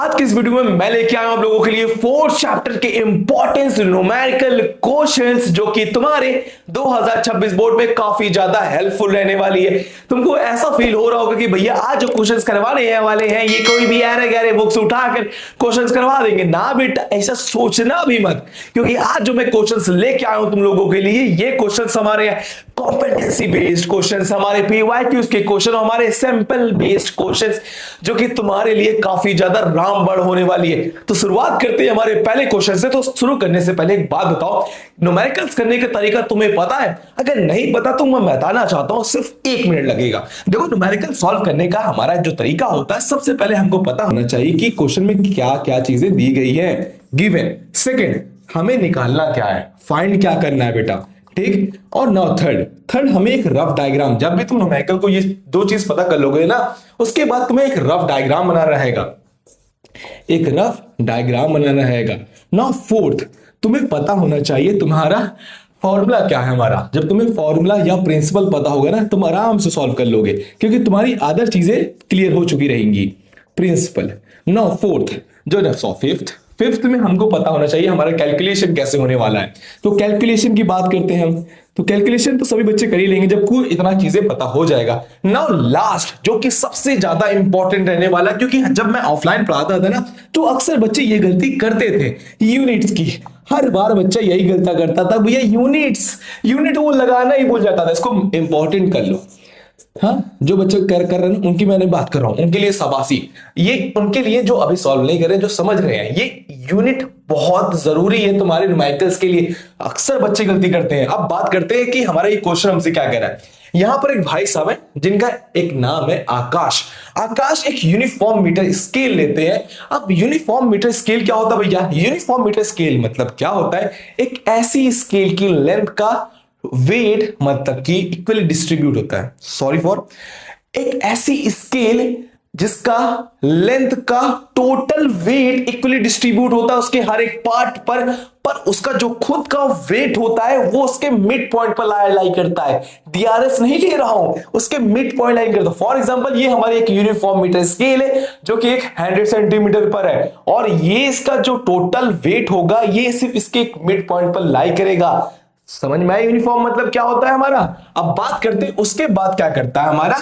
आज की इस वीडियो में मैं लेके आया हूं आप लोगों के लिए फोर्थ चैप्टर के इंपॉर्टेंस न्यूमेरिकल क्वेश्चंस जो कि तुम्हारे 2026 बोर्ड में काफी ज्यादा हेल्पफुल रहने वाली है। तुमको ऐसा फील हो रहा होगा कि भैया आज जो क्वेश्चंस करवाने वाले हैं ये कोई भी अरे गहरे बुक्स उठाकर क्वेश्चंस करवा देंगे ना बेटा, ऐसा सोचना भी मत, क्योंकि आज जो मैं क्वेश्चंस लेके आया हूं तुम लोगों के लिए ये क्वेश्चंस हमारे कॉम्पिटेंसी बेस्ड क्वेश्चंस, हमारे पीवाईक्यूज के क्वेश्चन, हमारे सैंपल बेस्ड क्वेश्चंस जो कि तुम्हारे लिए काफी ज्यादा रामबाण होने वाली है। तो शुरुआत करते हैं हमारे पहले क्वेश्चन से। तो शुरू करने से पहले एक बात बताओ, न्यूमेरिकल्स करने का तरीका तुम्हें पता है? अगर नहीं पता तो मैं बताना चाहता हूं, सिर्फ 1 मिनट लगेगा। देखो, न्यूमेरिकल सॉल्व करने का हमारा जो तरीका होता है, सबसे पहले हमको पता होना चाहिए कि क्वेश्चन में क्या क्या चीजें दी गई है, गिवन। सेकंड, हमें निकालना क्या है, फाइंड क्या करना है बेटा, ठीक। और नाउ थर्ड हमें एक रफ डायग्राम, जब भी तुम न्यूमेरिकल को ये 2 चीज पता कर लोगे ना, उसके बाद तुम्हें एक रफ डायग्राम बनाना रहेगा, एक रफ डायग्राम बनाना रहेगा। नाउ फोर्थ, तुम्हें पता होना चाहिए तुम्हारा फॉर्मूला क्या है हमारा। जब तुम्हें फॉर्मूला या प्रिंसिपल पता होगा ना, तुम आराम से सॉल्व कर लोगे, क्योंकि तुम्हारी अदर चीजें क्लियर हो चुकी रहेंगी। प्रिंसिपल। नाउ फोर्थ, जो फिफ्थ में हमको पता होना चाहिए हमारा कैलकुलेशन कैसे होने वाला है। तो कैलकुलेशन की बात करते हैं हम। तो कैलकुलेशन तो सभी बच्चे कर ही लेंगे जब कोई इतना चीजें पता हो जाएगा। नाउ लास्ट, जो कि सबसे ज्यादा इंपॉर्टेंट रहने वाला, क्योंकि जब मैं ऑफलाइन पढ़ाता था ना, तो अक्सर बच्चे ये गलती करते थे यूनिट्स की। हर बार बच्चा यही गलती करता था, भैया यूनिट वो लगाना ही भूल जाता था। इसको इंपॉर्टेंट कर लो। हाँ, जो बच्चे कर रहे हैं उनकी मैंने बात कर रहा हूं, उनके लिए शाबाशी। ये उनके लिए जो अभी सॉल्व नहीं कर रहे, जो समझ रहे हैं, ये यूनिट बहुत जरूरी है तुम्हारे न्यूमेरिकल्स के लिए। अक्सर बच्चे गलती करते हैं। अब बात करते हैं कि हमारा ये क्वेश्चन हमसे क्या कह रहा है। यहां पर एक भाई साहब है जिनका एक नाम है आकाश एक यूनिफॉर्म मीटर स्केल लेते हैं। अब यूनिफॉर्म मीटर स्केल क्या होता है भैया? यूनिफॉर्म मीटर स्केल मतलब क्या होता है? एक ऐसी स्केल की लेंथ का वेट मतलब कि इक्वली डिस्ट्रीब्यूट होता है, एक ऐसी स्केल जिसका लेंथ का टोटल वेट इक्वली डिस्ट्रीब्यूट होता है उसके हर एक पार्ट पर उसका जो खुद का वेट होता है वो उसके मिड पॉइंट पर लाई करता है। डीआरएस नहीं ले रहा हूं, उसके मिड पॉइंट लाई करता है। फॉर एग्जांपल, ये हमारी एक यूनिफॉर्म मीटर स्केल है जो कि एक 100 सेंटीमीटर पर है, और ये इसका जो टोटल वेट होगा ये सिर्फ इसके मिड पॉइंट पर लाई करेगा। समझ में आया यूनिफॉर्म मतलब क्या होता है हमारा? अब बात करते हैं उसके बाद क्या करता है हमारा,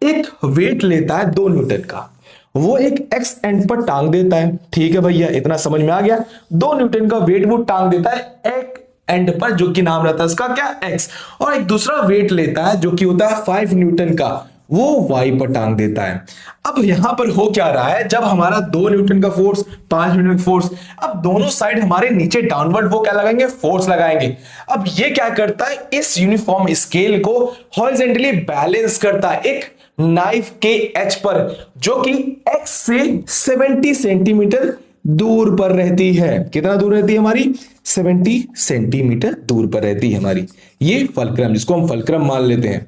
एक वेट लेता है 2 न्यूटन का, वो एक एक्स एंड पर टांग देता है। ठीक है भैया, इतना समझ में आ गया। 2 न्यूटन का वेट वो टांग देता है एक एंड पर, जो कि नाम रहता है उसका क्या, एक्स। और एक दूसरा वेट लेता है जो कि होता है 5 न्यूटन का, वो वाई पर टांग देता है। अब यहां पर हो क्या रहा है, जब हमारा 2 न्यूटन का फोर्स, 5 न्यूटन का फोर्स, अब दोनों साइड हमारे नीचे डाउनवर्ड वो क्या लगाएंगे, फोर्स लगाएंगे। अब ये क्या करता है, इस यूनिफॉर्म स्केल को हॉरिजॉन्टली बैलेंस करता है एक नाइफ के एज पर, जो कि एक्स से 70 सेंटीमीटर दूर पर रहती है। कितना दूर रहती है हमारी? 70 सेंटीमीटर दूर पर रहती है हमारी ये फलक्रम, जिसको हम फलक्रम मान लेते हैं।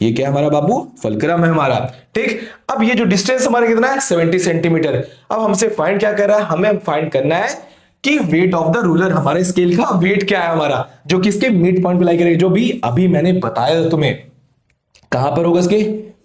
ये क्या है हमारा बाबू? फलक्रम है हमारा, ठीक। अब ये जो डिस्टेंस हमारा कितना है, 70 सेंटीमीटर। अब हमसे फाइंड क्या कर रहा है, हमें फाइंड करना है कि वेट ऑफ द रूलर, हमारे स्केल का वेट क्या है हमारा, जो कि इसके मिड पॉइंट पे लाई करेगा, जो भी अभी मैंने बताया तुम्हें। कहां पर होगा इसके?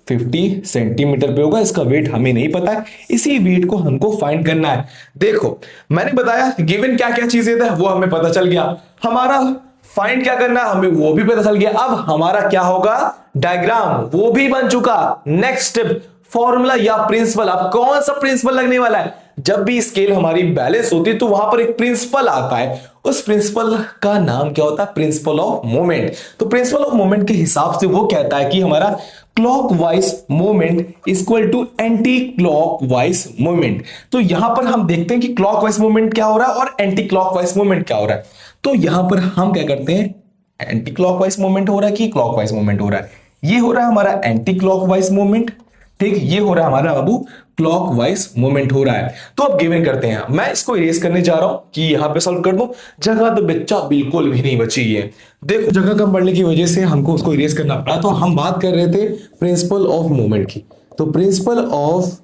50 सेंटीमीटर पे होगा। इसका वेट हमें नहीं पता है, इसी वेट को हमको फाइंड करना है। देखो, मैंने बताया गिवन क्या क्या चीजें था वो हमें पता चल गया, हमारा फाइंड क्या करना है हमें वो भी पता चल गया। अब हमारा क्या होगा, डायग्राम वो भी बन चुका। नेक्स्ट स्टेप, फॉर्मूला या प्रिंसिपल। अब कौन सा प्रिंसिपल लगने वाला है? जब भी स्केल हमारी बैलेंस होती है तो वहां पर एक प्रिंसिपल आता है, उस प्रिंसिपल का नाम क्या होता है, प्रिंसिपल ऑफ मोमेंट। तो प्रिंसिपल ऑफ मोमेंट के हिसाब से वो कहता है कि हमारा clockwise moment equal to anticlockwise moment. तो यहां पर हम देखते हैं कि क्लॉकवाइज मोमेंट क्या हो रहा है और एंटी क्लॉकवाइज मोमेंट क्या हो रहा है। तो यहां पर हम क्या करते हैं, एंटी क्लॉकवाइज मोमेंट हो रहा है कि क्लॉकवाइज मोमेंट हो रहा है? ये हो रहा है हमारा एंटी क्लॉकवाइज मोमेंट, ठीक। ये हो रहा है हमारा बाबू क्लॉकवाइज मोमेंट हो रहा है। तो अब गिवन करते हैं, मैं इसको इरेज करने जा रहा हूं कि यहां पे सॉल्व कर दो। जगह तो बच्चा बिल्कुल भी नहीं बची है। देखो, जगह कम पड़ने की वजह से हमको उसको इरेज करना पड़ा। तो हम बात कर रहे थे प्रिंसिपल ऑफ मोमेंट की। तो प्रिंसिपल ऑफ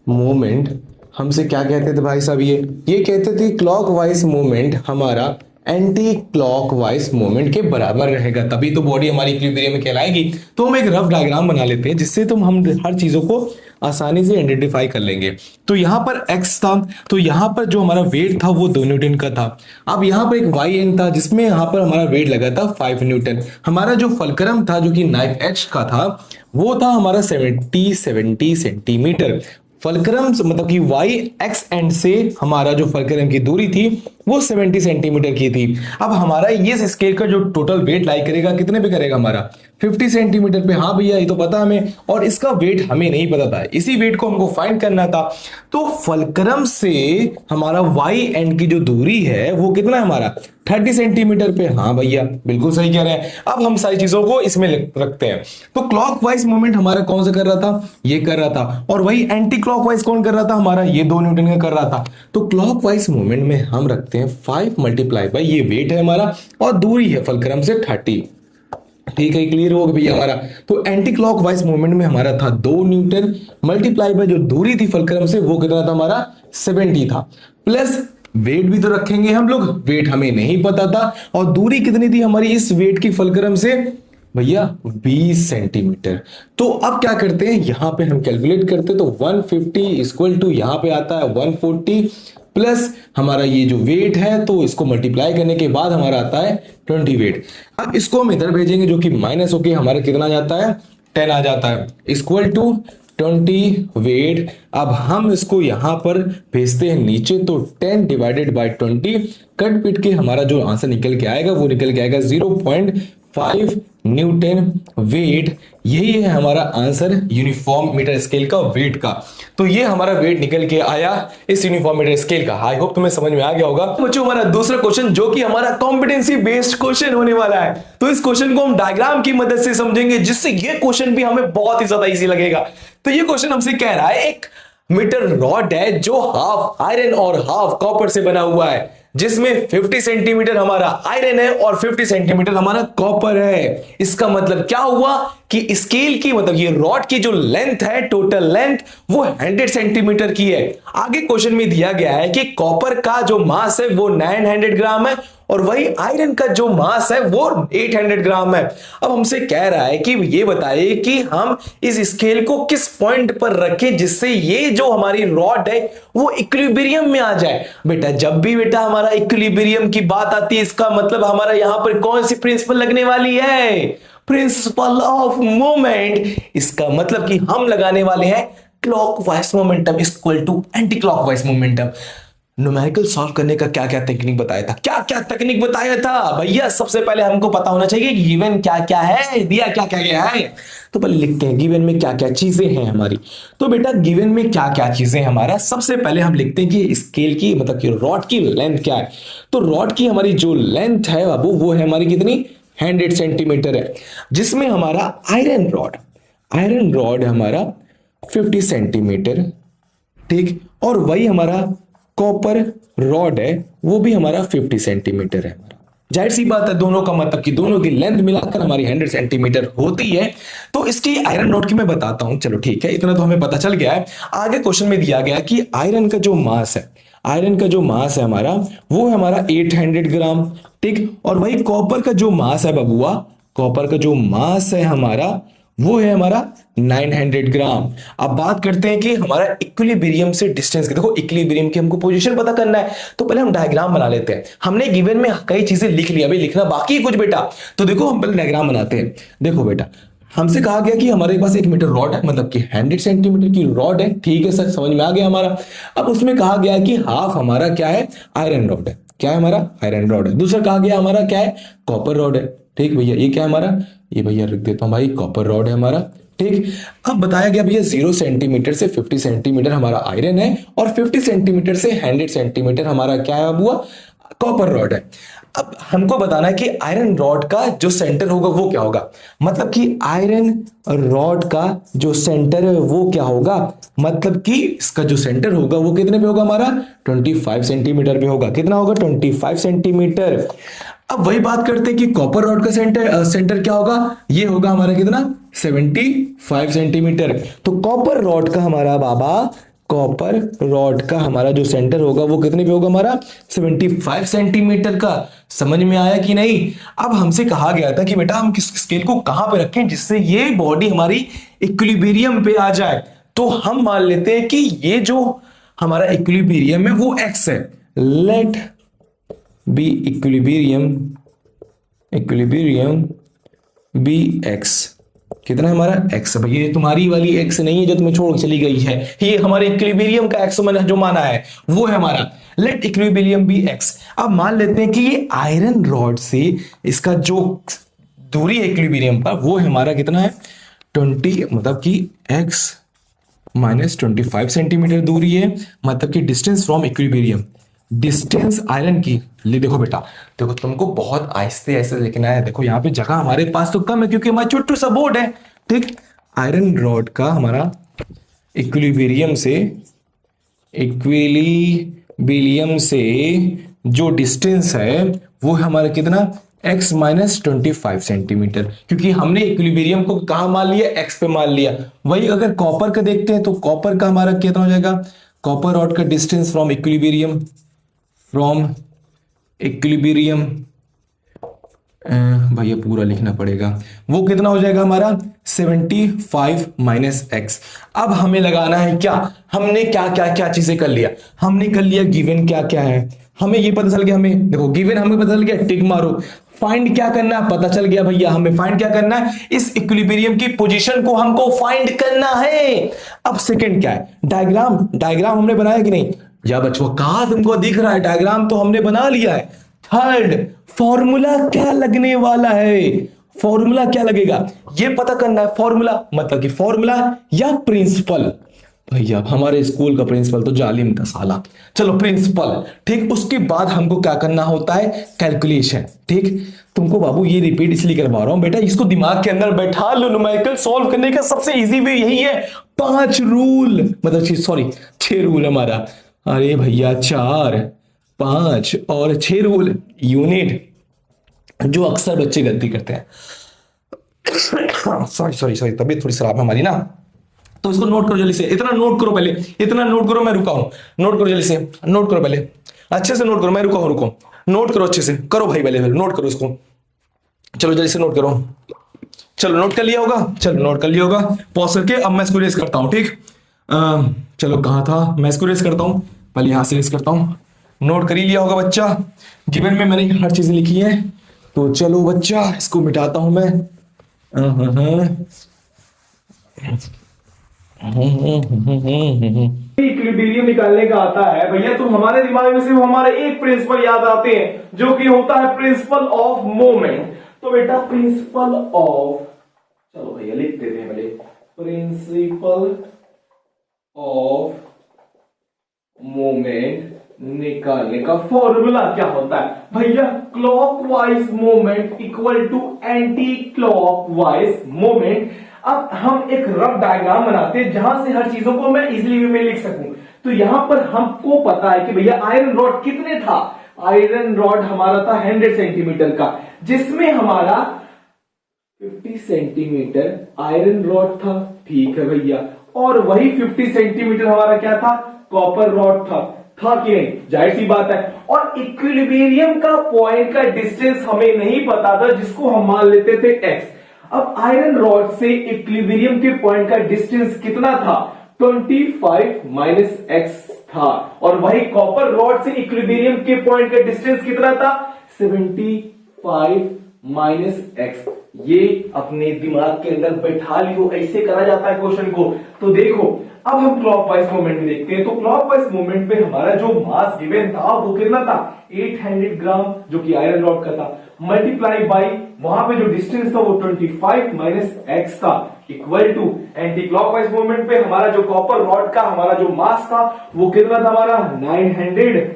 मोमेंट हमसे क्या कहते थे भाई साहब, ये कहते थे क्लॉकवाइज मोमेंट हमारा एंटी क्लॉकवाइज मोमेंट के बराबर रहेगा, तभी तो बॉडी हमारी इक्विलिब्रियम में कहलाएगी। तो हम एक रफ डायग्राम बना लेते हैं जिससे हम हर चीजों को आसानी से आइडेंटिफाई कर लेंगे। तो यहाँ पर x था, तो यहाँ पर जो हमारा वेट था वो 2 न्यूटन का था। अब यहाँ पर एक y एंड था जिसमें यहाँ पर हमारा वेट लगा था 5 न्यूटन। हमारा जो फलक्रम था जो कि नाइफ एज का था वो था हमारा 70 सेंटीमीटर। फलक्रम मतलब कि y एक्स एंड से हमारा जो फलक्रम की दूरी थी वो 70 सेंटीमीटर की थी। अब हमारा ये स्केल का जो टोटल वेट लाई करेगा कितने पे करेगा हमारा 50 सेंटीमीटर पे। हाँ भैया ये तो पता हमें, और इसका वेट हमें नहीं पता था, इसी वेट को हमको फाइंड करना था। तो फलक्रम से हमारा y एंड की जो दूरी है वो कितना है हमारा 30 सेंटीमीटर पे। हाँ भैया बिल्कुल सही कह रहे हैं। अब हम सारी चीजों को इसमें रखते हैं। तो क्लॉकवाइज मूवमेंट हमारा कौन सा कर रहा था, ये कर रहा था, और वही एंटी क्लॉकवाइज कौन कर रहा था हमारा, ये 2 न्यूटन का कर रहा था। तो क्लॉकवाइज मूवमेंट में हम रखते हैं 5 मल्टीप्लाई बाई ये वेट है हमारा और दूरी है फलक्रम से 30। ठीक है, क्लियर हो गया भैया हमारा। तो एंटी क्लॉकवाइज मूवमेंट में हमारा था 2 न्यूटन मल्टीप्लाई बाय जो दूरी थी फलक्रम से वो कितना था हमारा 70 था, प्लस वेट भी तो रखेंगे हम लोग, वेट हमें नहीं पता था, और दूरी कितनी थी हमारी इस वेट की फलक्रम से भैया 20 सेंटीमीटर। तो अब क्या करते हैं, यहां पे हम कैलकुलेट करते हैं। तो 150 इक्वल टू यहां पे आता है 140 प्लस हमारा ये जो वेट है, तो इसको मल्टीप्लाई करने के बाद हमारा आता है 20 वेट। अब इसको हम इधर भेजेंगे जो कि माइनस होके हमारा कितना आ जाता है 10 आ जाता है, इक्वल टू 20 वेट। अब हम इसको यहां पर भेजते हैं नीचे, तो 10 डिवाइडेड बाय 20 कट पिट के हमारा जो आंसर निकल के आएगा वो निकल के आएगा 0.5 न्यूटन वेट। यही है हमारा आंसर यूनिफॉर्म मीटर स्केल का वेट का। तो ये हमारा वेट निकल के आया इस यूनिफॉर्म मीटर स्केल का। आई होप तुम्हें समझ में आ गया होगा। बच्चों हमारा दूसरा क्वेश्चन जो कि हमारा कॉम्पिटेंसी बेस्ड क्वेश्चन होने वाला है, तो इस क्वेश्चन को हम डायग्राम की मदद से समझेंगे जिससे ये क्वेश्चन भी हमें बहुत ही ज्यादा इजी लगेगा। तो ये क्वेश्चन हमसे कह रहा है एक मीटर रॉड है जो हाफ आयरन और हाफ कॉपर से बना हुआ है, जिसमें 50 सेंटीमीटर हमारा आयरन है और 50 सेंटीमीटर हमारा कॉपर है। इसका मतलब क्या हुआ कि स्केल की मतलब ये रॉड की जो लेंथ है, टोटल लेंथ वो 100 सेंटीमीटर की है। आगे क्वेश्चन में दिया गया है कि कॉपर का जो मास है वो 900 ग्राम है और वही आयरन का जो मास है वो 800 ग्राम है। अब हमसे कह रहा है कि ये बताइए कि हम इस स्केल को किस पॉइंट पर रखें जिससे ये जो हमारी रॉड है वो इक्विलिब्रियम में आ जाए। बेटा जब भी बेटा हमारा इक्विलिब्रियम की बात आती है इसका मतलब हमारा यहां पर कौन सी प्रिंसिपल लगने वाली है, प्रिंसिपल ऑफ मोमेंट। इसका मतलब कि हम लगाने वाले हैं clockwise momentum equal to anticlockwise momentum. Numerical solve करने का क्या क्या टेक्निक बताया था, क्या क्या टेक्निक बताया था भैया। सबसे पहले हमको पता होना चाहिए गिवन क्या क्या है, दिया क्या क्या गया है। तो पहले लिखते हैं गिवन में क्या क्या चीजें हैं हमारी। तो बेटा गिवन में क्या क्या चीजें हमारा, सबसे पहले हम लिखते हैं कि स्केल की मतलब कि रॉड की लेंथ क्या है। तो रॉड की हमारी जो लेंथ है बाबू वो है हमारी कितनी 100 सेंटीमीटर है, जिसमें हमारा आयरन रॉड हमारा 50 सेंटीमीटर, ठीक, और वही हमारा कॉपर रॉड है वो भी हमारा 50 सेंटीमीटर है। जाहिर सी बात है दोनों का मतलब कि दोनों की लेंथ मिलाकर हमारी 100 सेंटीमीटर होती है। तो इसकी आयरन रॉड की मैं बताता हूं, चलो ठीक है, इतना तो हमें पता चल गया है। आगे क्वेश्चन में दिया गया कि आयरन का जो मास है हमारा वो है हमारा 800 ग्राम, ठीक, और वही कॉपर का जो मास है बबुआ, कॉपर का जो मास है हमारा वो है हमारा 900 ग्राम। अब बात करते हैं कि हमारा इक्विलिब्रियम से डिस्टेंस की। देखो इक्विलिब्रियम की हमको पोजीशन पता करना है, तो पहले हम डायग्राम बना लेते हैं। हमने गिवन में कई चीजें लिख ली, अभी लिखना बाकी है कुछ बेटा। तो देखो हम पहले डायग्राम बनाते हैं। देखो बेटा हमसे कहा गया कि हमारे पास 1 मीटर रॉड है, मतलब कि 100 सेंटीमीटर की रॉड है, ठीक है सर, समझ में आ गया हमारा। अब उसमें कहा गया कि हाफ हमारा क्या है आयरन रॉड है, क्या है हमारा आयरन रॉड है। दूसरा कहा गया हमारा क्या है कॉपर रॉड है, ठीक भैया, ये क्या है हमारा, ये भैया लिख देता हूं भाई, कॉपर रॉड है हमारा, ठीक। अब बताया गया भैया 0 सेंटीमीटर से 50 सेंटीमीटर हमारा आयरन है और 50 सेंटीमीटर से 100 सेंटीमीटर हमारा क्या है हुआ कॉपर रॉड है। अब हमको बताना है कि आयरन रॉड का जो सेंटर होगा वो क्या होगा, मतलब कि आयरन रॉड का जो सेंटर है वो क्या होगा, मतलब कि इसका जो सेंटर होगा वो कितने पे होगा हमारा 25 सेंटीमीटर पे होगा। कितना होगा 25 सेंटीमीटर। अब वही बात करते हैं कि कॉपर रॉड का सेंटर क्या होगा, ये होगा हमारा कितना 75 सेंटीमीटर। तो कॉपर रॉड का हमारा बाबा, कॉपर रॉड का हमारा जो सेंटर होगा वो कितने पे होगा हमारा 75 सेंटीमीटर का। समझ में आया कि नहीं। अब हमसे कहा गया था कि बेटा हम किस स्केल को कहां पे रखें जिससे ये बॉडी हमारी इक्विलिब्रियम पे आ जाए। तो हम मान लेते हैं कि ये जो हमारा इक्विलिब्रियम है वो x है। Let be equilibrium be x। कितना है हमारा x है भैया, ये तुम्हारी वाली x नहीं है जो तुम्हें छोड़ चली गई है, ये हमारे इक्विलिब्रियम का x मैंने जो माना है वो है हमारा। Let equilibrium be x। अब मान लेते हैं कि ये आयरन रॉड से इसका जो दूरी है इक्विलिब्रियम पर वो है हमारा कितना है 20, मतलब कि x -25 सेंटीमीटर दूरी है, मतलब कि distance from equilibrium. Distance iron की ले देखो बेटा, देखो तुमको बहुत आहिस्ते ऐसे लिखना है। देखो यहाँ पे जगह हमारे पास तो कम है क्योंकि हमारा छोटू सा बोर्ड है, ठीक। आयरन रॉड का हमारा इक्विलिब्रियम से जो डिस्टेंस है वो है हमारा कितना x -25 सेंटीमीटर, क्योंकि हमने इक्विलिब्रियम को कहां मान लिया, x पे मान लिया। वही अगर कॉपर का देखते हैं तो कॉपर का हमारा कितना हो जाएगा, कॉपर रॉड का डिस्टेंस फ्रॉम इक्विलिब्रियम भैया पूरा लिखना पड़ेगा, वो कितना हो जाएगा हमारा 75 -x। अब हमें लगाना है क्या, हमने क्या चीजें कर लिया, हमने कर लिया गिवन क्या क्या है, हमें ये पता चल गया। हमें देखो गिवन हमें पता चल गया, टिक मारो। फाइंड क्या करना है पता चल गया भैया, हमें फाइंड क्या करना है, इस इक्विलिब्रियम की पोजीशन को हमको फाइंड करना है। अब सेकंड क्या है, डायग्राम हमने बनाया कि नहीं, या बच्चों कहा तुमको दिख रहा है, डायग्राम तो हमने बना लिया है। थर्ड फॉर्मूला क्या लगने वाला है, फॉर्मूला क्या लगेगा ये पता करना है। फॉर्मूला मतलब कि फॉर्मूला या प्रिंसिपल, भैया हमारे स्कूल का प्रिंसिपल तो जालिम था साला। चलो प्रिंसिपल, ठीक। उसके बाद हमको क्या करना होता है, कैलकुलेशन, ठीक। तुमको बाबू ये रिपीट इसलिए करवा रहा हूं बेटा, इसको दिमाग के अंदर बैठा लो। न्यूमेरिकल सॉल्व करने का सबसे इजी वे यही है, 5 रूल, मतलब 6 रूल हमारा। अरे भैया 4 5 और 6 रूल यूनिट, जो अक्सर बच्चे गलती करते हैं। सॉरी तबीयत थोड़ी खराब है हमारी ना, तो इसको नोट करो जल्दी से, इतना नोट करो पहले, इतना नोट करो, मैं रुका हूं, नोट करो जल्दी से, नोट करो पहले, अच्छे से नोट करो, मैं रुका हूं, रुको, नोट करो अच्छे से, करो भाई पहले नोट करो इसको, चलो जल्दी से नोट करो। चलो नोट कर लिया होगा, चलो नोट कर लिया होगा, पॉज करके अब मैं इसको रेस करता हूं, ठीक। चलो कहां था, मैं इसको रेस करता हूं, पहले यहां से रेस करता हूं। नोट कर ही लिया होगा बच्चा, गिवन में मैंने हर चीज लिखी है, तो चलो बच्चा इसको मिटाता हूं मैं। इक्विलिब्रियम निकालने का आता है भैया, तो हमारे दिमाग में सिर्फ हमारे एक प्रिंसिपल याद आते हैं जो कि होता है प्रिंसिपल ऑफ मोमेंट। तो बेटा प्रिंसिपल ऑफ, चलो भैया लिख देते हैं पहले, प्रिंसिपल ऑफ मोमेंट निकालने का फॉर्मूला क्या होता है भैया, clockwise moment equal to anticlockwise moment. अब हम एक रफ डायग्राम बनाते हैं जहां से हर चीजों को मैं इजीली वे में लिख सकूं। तो यहां पर हमको पता है कि भैया आयरन रॉड कितने था, आयरन रॉड हमारा था 100 सेंटीमीटर का, जिसमें हमारा 50 सेंटीमीटर आयरन रॉड था, ठीक है भैया, और वही 50 सेंटीमीटर हमारा क्या था, कॉपर रॉड था कि नहीं, जाहिर सी बात है। और इक्विलिब्रियम का पॉइंट का डिस्टेंस हमें नहीं पता था, जिसको हम मान लेते थे x। अब आयरन रॉड से इक्विलिब्रियम के पॉइंट का डिस्टेंस कितना था, 25 x था, और वही कॉपर रॉड से इक्विलिब्रियम के पॉइंट का डिस्टेंस कितना था, 75 x। ये अपने दिमाग के अंदर बैठा लियो, ऐसे करा जाता है क्वेश्चन को। तो देखो अब हम क्लॉकवाइज मूवमेंट में देखते हैं। तो क्लॉकवाइज मूवमेंट में हमारा जो मास गिवन था वो कितना था, 800 ग्राम, जो कि आयरन रॉड का था, मल्टीप्लाई बाई वहां पे जो डिस्टेंस था वो 25 x था, equal to anticlockwise movement पे हमारा जो कॉपर रॉड का हमारा जो मास था वो कितना था हमारा 900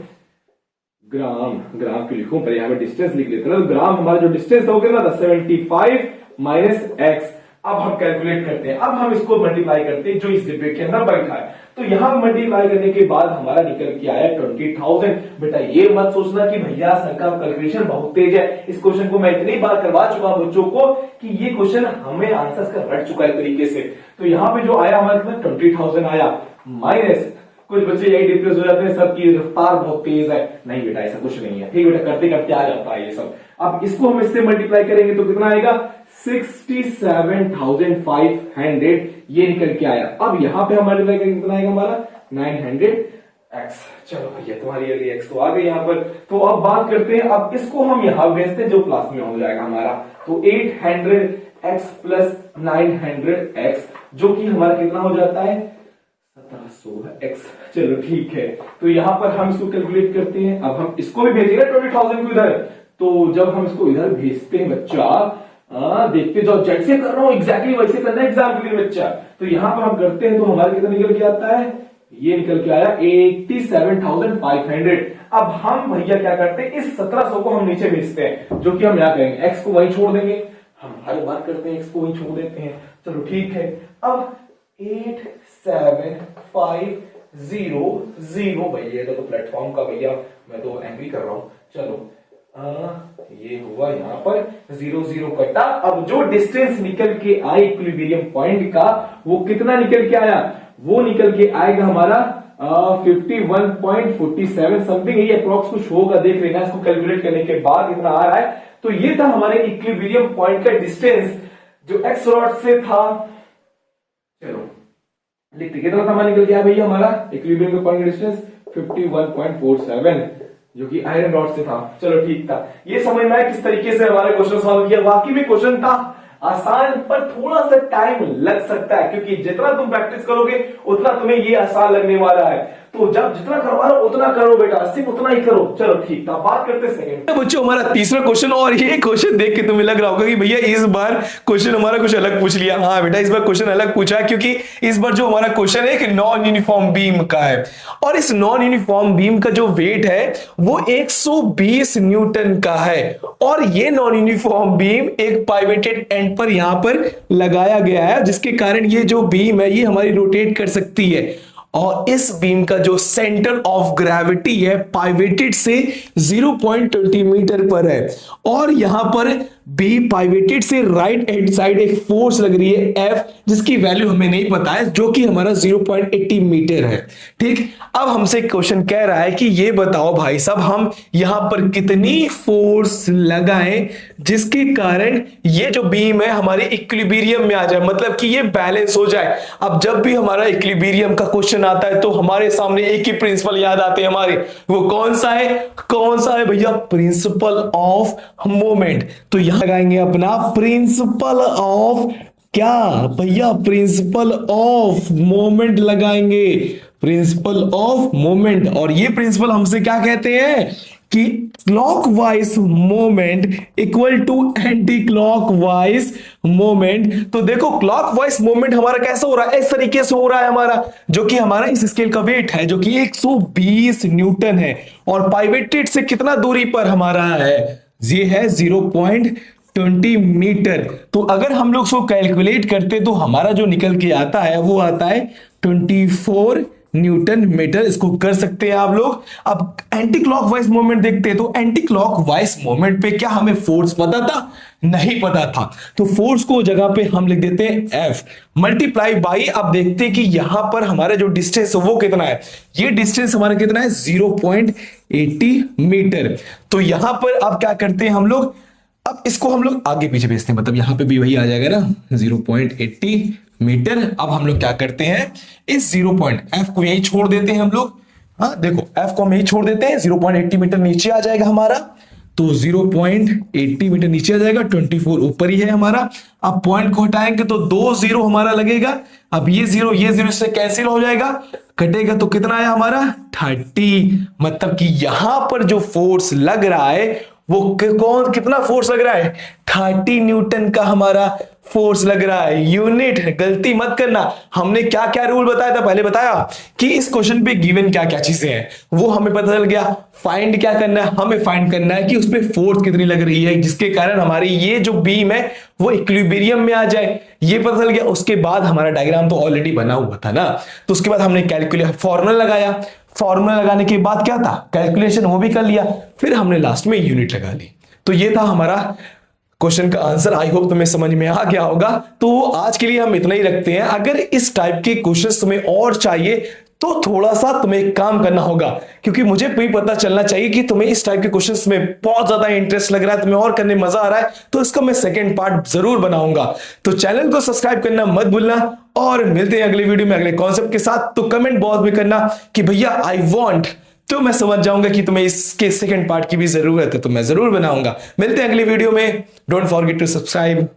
ग्राम। ग्राम क्यों लिखूं, पहले यहां पे डिस्टेंस लिख लेते हैं। तो ग्राम हमारा जो डिस्टेंस था वो कितना था, 75 x। अब हम कैलकुलेट करते हैं, अब हम इसको मल्टीप्लाई करते हैं जो इस डिब्बे के अंदर बैठा है। तो यहां मल्टीप्लाई करने के बाद हमारा निकल के आया 20,000। बेटा ये मत सोचना कि भैया सर का कैलकुलेशन बहुत तेज है, इस क्वेश्चन को मैं इतनी बार करवा चुका हूं बच्चों को कि ये क्वेश्चन हमें आंसर्स का रट चुका है तरीके से। तो यहां पे जो आया हमारे पास 20,000 आया, माइनस कुछ बच्चे यही डिप्रेस हो जाते हैं, सबकी रफ्तार बहुत तेज है। नहीं बेटा ऐसा कुछ नहीं है, ठीक बेटा, करते करते आ जाता है ये सब। अब इसको हम इससे मल्टीप्लाई करेंगे तो कितना आएगा, 67,500 ये निकल के आया। अब यहां पे हमारे लिए कितना आएगा हमारा 900x। चलो भैया तुम्हारी अगली x तो आ गई यहां पर। तो अब बात करते हैं, अब इसको हम यहां भेजते हैं जो प्लस में हो जाएगा हमारा। तो 800x प्लस 900x जो कि हमारा कितना हो जाता है 1700x। चलो ठीक है, तो यहां पर हम इसको कैलकुलेट करते हैं। अब हम इसको भी भेजेंगे 20,000 को इधर। तो जब हम इसको इधर भेजते हैं बच्चा, देखते जाओ, जैसे कर रहा हूं एग्जैक्टली वैसे करना है एग्जाम के लिए बच्चा। तो यहां पर हम करते हैं तो हमारा कितना निकल के आता है, ये निकल के आया 87,500। अब हम भैया क्या करते हैं, इस 1700 को हम नीचे भेजते हैं, जो कि हम यहां करेंगे, x को वहीं छोड़ देंगे। हम हर बार करते हैं x को वहीं छोड़ देते हैं। चलो ठीक है, अब 87,500 भैया तो प्लेटफॉर्म का, भैया मैं तो एंग्री कर रहा हूं। चलो ये हुआ यहां पर 0 कटा। अब जो डिस्टेंस निकल के आई इक्विलिब्रियम पॉइंट का, वो कितना निकल के आया, वो निकल के आएगा हमारा 51.47 समथिंग। ये अप्रॉक्स कुछ होगा, देख लेना इसको कैलकुलेट करने के बाद इतना आ रहा है। तो ये था हमारे इक्विलिब्रियम पॉइंट का डिस्टेंस जो एक्स रॉड से था। चलो लिखते, कितना था निकल गया भैया हमारा इक्विलिब्रियम पॉइंट का डिस्टेंस 51.47 जो कि आयरन रॉड से था। चलो ठीक था, ये समझ में आया किस तरीके से हमारे क्वेश्चन सॉल्व किया। वाकई में क्वेश्चन था आसान, पर थोड़ा सा टाइम लग सकता है, क्योंकि जितना तुम प्रैक्टिस करोगे उतना तुम्हें ये आसान लगने वाला है। तो जब जितना करवा रहे हो उतना करो बेटा, सिर्फ उतना ही करो। चलो ठीक था, बात करते हैं सेकंड। बच्चों हमारा तीसरा क्वेश्चन, और ये क्वेश्चन देख के तुम्हें लग रहा होगा कि भैया इस बार क्वेश्चन हमारा कुछ अलग पूछ लिया। हाँ बेटा, इस बार क्वेश्चन अलग पूछा, क्योंकि इस बार जो हमारा क्वेश्चन है एक नॉन यूनिफॉर्म बीम का है, और इस नॉन यूनिफॉर्म बीम का जो वेट है वो 120 न्यूटन का है। और ये नॉन यूनिफॉर्म बीम एक पाइवेटेड एंड पर यहां पर लगाया गया है, जिसके कारण ये जो बीम है ये हमारी रोटेट कर सकती है। और इस बीम का जो सेंटर ऑफ ग्रेविटी है पाइवेटेड से 0.20 मीटर पर है, और यहां पर बी पाइवेटेड से राइट हैंड साइड एक फोर्स लग रही है F, जिसकी वैल्यू हमें नहीं पता है, जो कि हमारा 0.80 मीटर है। ठीक, अब हमसे क्वेश्चन कह रहा है कि ये बताओ भाई साहब, हम यहां पर कितनी फोर्स लगाएं जिसके कारण ये जो बीम है हमारे इक्विलिब्रियम में आ जाए, मतलब कि ये बैलेंस हो जाए। अब जब भी हमारा इक्विलिब्रियम का क्वेश्चन आता है तो हमारे सामने एक ही प्रिंसिपल याद आते हैं हमारे, वो कौन सा है भैया, प्रिंसिपल ऑफ मोमेंट। तो यहां लगाएंगे अपना प्रिंसिपल ऑफ क्या भैया, प्रिंसिपल ऑफ मोमेंट लगाएंगे, प्रिंसिपल ऑफ मोमेंट। और ये प्रिंसिपल हमसे क्या कहते हैं कि clockwise moment equal to anticlockwise moment. तो देखो क्लॉकवाइज मोमेंट हमारा कैसा हो रहा है, इस तरीके से हो रहा है हमारा, जो कि हमारा इस स्केल का वेट है जो कि 120 न्यूटन है, और पाइवेटेड से कितना दूरी पर हमारा है, ये है 0.20 मीटर। तो अगर हम लोग इसको कैलकुलेट करते तो हमारा जो निकल के आता है वो आता है 24 न्यूटन मीटर। इसको कर सकते हैं आप लोग। अब एंटी क्लॉकवाइज मोमेंट देखते हैं, तो एंटी क्लॉकवाइज मोमेंट पे क्या हमें फोर्स पता था, नहीं पता था। तो फोर्स को जगह पे हम लिख देते हैं F मल्टीप्लाई बाई, अब देखते हैं कि यहां पर हमारा जो डिस्टेंस है वो कितना है, ये डिस्टेंस हमारा कितना है 0.80 मीटर। तो यहां पर अब क्या करते हैं हम लोग, अब इसको हम लोग आगे पीछे भेजते हैं, मतलब यहां पे भी वही आ जाएगा ना 0.80 मीटर। अब हम लोग क्या करते हैं, इस 0. F को यही छोड़ देते हैं हम लोग। हाँ देखो, F को हम यही छोड़ देते हैं, 0.80 मीटर नीचे आ जाएगा हमारा, तो 0.80 मीटर नीचे आ जाएगा, 24 ऊपर ही है हमारा। अब पॉइंट को हटाएंगे तो 2 0 हमारा लगेगा। अब ये 0 से कैंसिल हो जाएगा, कटेगा तो कितना आया हमारा 30। मतलब कि यहां पर जो फोर्स लग रहा है वो कितना फोर्स लग रहा है, 30 न्यूटन का हमारा फोर्स लग रहा है। यूनिट, गलती मत करना, हमने क्या क्या रूल बताया था, पहले बताया कि इस क्वेश्चन पे गिवन क्या क्या चीजें हैं, वो हमें पता चल गया। फाइंड क्या करना है, हमें फाइंड करना है कि उस पे फोर्स कितनी लग रही है, जिसके कारण हमारी ये जो बीम है वो इक्विलिब्रियम में आ जाए, ये पता चल गया। उसके बाद हमारा डायग्राम तो ऑलरेडी बना हुआ था ना, तो उसके बाद हमने कैलकुलेट फॉर्मूला लगाया, फॉर्मूला लगाने के बाद क्या था, कैलकुलेशन वो भी कर लिया, फिर हमने लास्ट में यूनिट लगा ली। तो ये था हमारा क्वेश्चन का आंसर। आई होप तुम्हें समझ में आ गया होगा। तो आज के लिए हम इतना ही रखते हैं। अगर इस टाइप के क्वेश्चंस तुम्हें और चाहिए तो थोड़ा सा तुम्हें एक काम करना होगा, क्योंकि मुझे भी पता चलना चाहिए कि तुम्हें इस टाइप के क्वेश्चंस में बहुत ज्यादा इंटरेस्ट लग रहा है, तुम्हें और करने में मजा आ रहा है, तो इसका मैं सेकंड पार्ट जरूर बनाऊंगा। तो चैनल को सब्सक्राइब करना मत भूलना, और मिलते हैं अगले वीडियो में अगले कॉन्सेप्ट के साथ। तो कमेंट बॉक्स में करना कि भैया आई वांट, तो मैं समझ जाऊंगा कि तुम्हें इसके सेकंड पार्ट की भी जरूरत है, तो मैं जरूर बनाऊंगा। मिलते हैं अगली वीडियो में। Don't forget to subscribe.